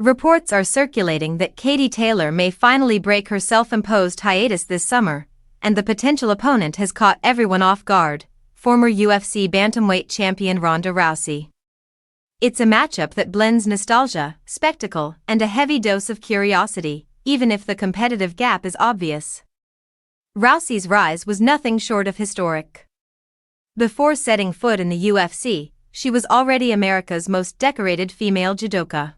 Reports are circulating that Katie Taylor may finally break her self-imposed hiatus this summer, and the potential opponent has caught everyone off guard, former UFC bantamweight champion Ronda Rousey. It's a matchup that blends nostalgia, spectacle, and a heavy dose of curiosity, even if the competitive gap is obvious. Rousey's rise was nothing short of historic. Before setting foot in the UFC, she was already America's most decorated female judoka.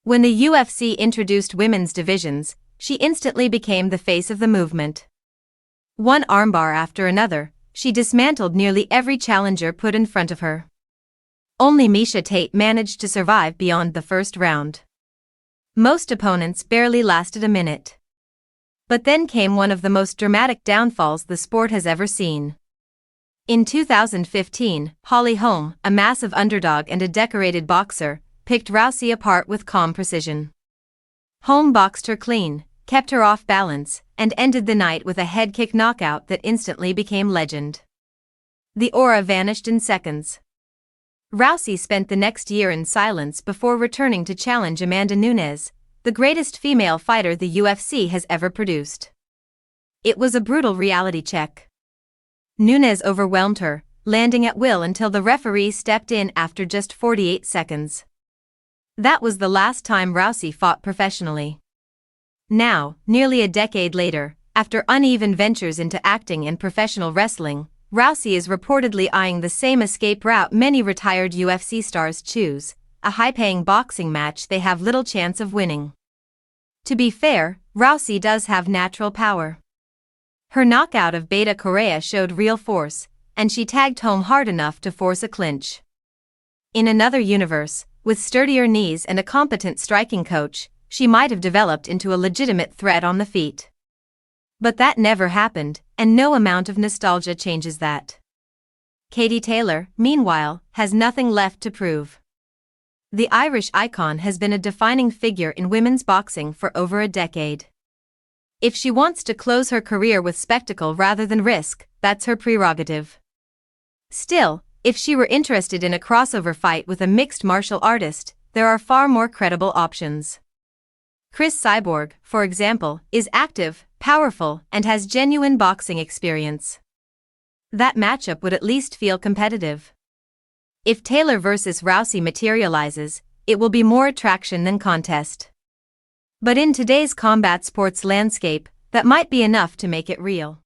When the UFC introduced women's divisions, she instantly became the face of the movement. One armbar after another, she dismantled nearly every challenger put in front of her. Only Miesha Tate managed to survive beyond the first round. Most opponents barely lasted a minute. But then came one of the most dramatic downfalls the sport has ever seen. In 2015, Holm, a massive underdog and a decorated boxer, picked Rousey apart with calm precision. Holm boxed her clean, kept her off balance, and ended the night with a head kick knockout that instantly became legend. The aura vanished in seconds. Rousey spent the next year in silence before returning to challenge Amanda Nunes, the greatest female fighter the UFC has ever produced. It was a brutal reality check. Nunes overwhelmed her, landing at will until the referee stepped in after just 48 seconds. That was the last time Rousey fought professionally. Now, nearly a decade later, after uneven ventures into acting and professional wrestling, Rousey is reportedly eyeing the same escape route many retired UFC stars choose, a high-paying boxing match they have little chance of winning. To be fair, Rousey does have natural power. Her knockout of Beta Correa showed real force, and she tagged home hard enough to force a clinch. In another universe, with sturdier knees and a competent striking coach, she might have developed into a legitimate threat on the feet. But that never happened, and no amount of nostalgia changes that. Katie Taylor, meanwhile, has nothing left to prove. The Irish icon has been a defining figure in women's boxing for over a decade. If she wants to close her career with spectacle rather than risk, that's her prerogative. Still, if she were interested in a crossover fight with a mixed martial artist, there are far more credible options. Cris Cyborg, for example, is active, powerful, and has genuine boxing experience. That matchup would at least feel competitive. If Taylor versus Rousey materializes, it will be more attraction than contest. But in today's combat sports landscape, that might be enough to make it real.